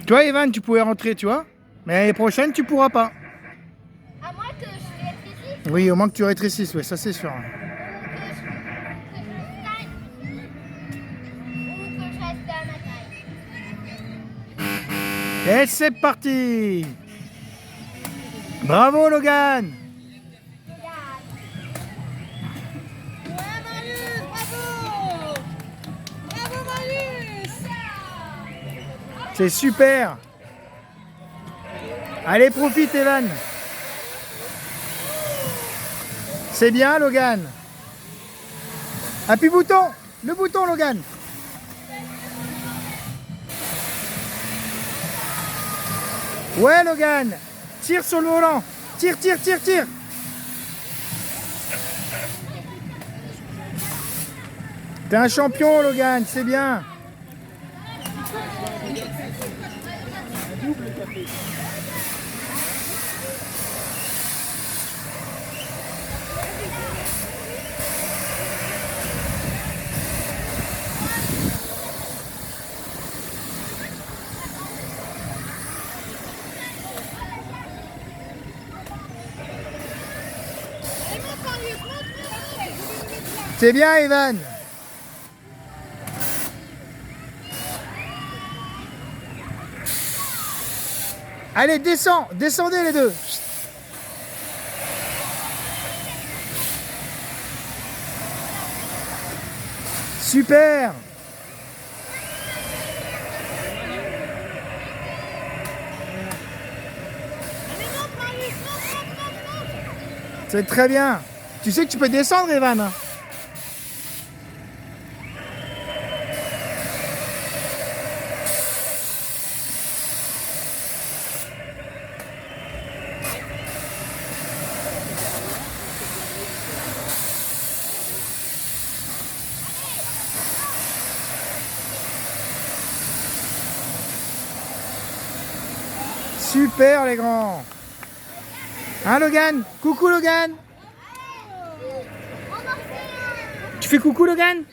Toi, Evan, tu pouvais rentrer, tu vois. Mais l'année prochaine, tu pourras pas. À moins que je rétrécisse Oui, au moins que tu rétrécisses, oui, ça c'est sûr. ou que je reste à ma taille. Et c'est parti. Bravo, Logan. Ouais, Marius, bravo! Bravo, Marius! C'est super. Allez, profite, Evan. C'est bien, Logan. Appuie bouton. Le bouton, Logan. Ouais, Logan. Tire sur le volant. Tire, tire, tire, tire. T'es un champion, Logan. C'est bien. C'est bien, Evan. Allez, descends. Descendez les deux. Super. C'est très bien. Tu sais que tu peux descendre, Evan. Super, les grands. Hein, Logan? Coucou, Logan. Tu fais coucou, Logan?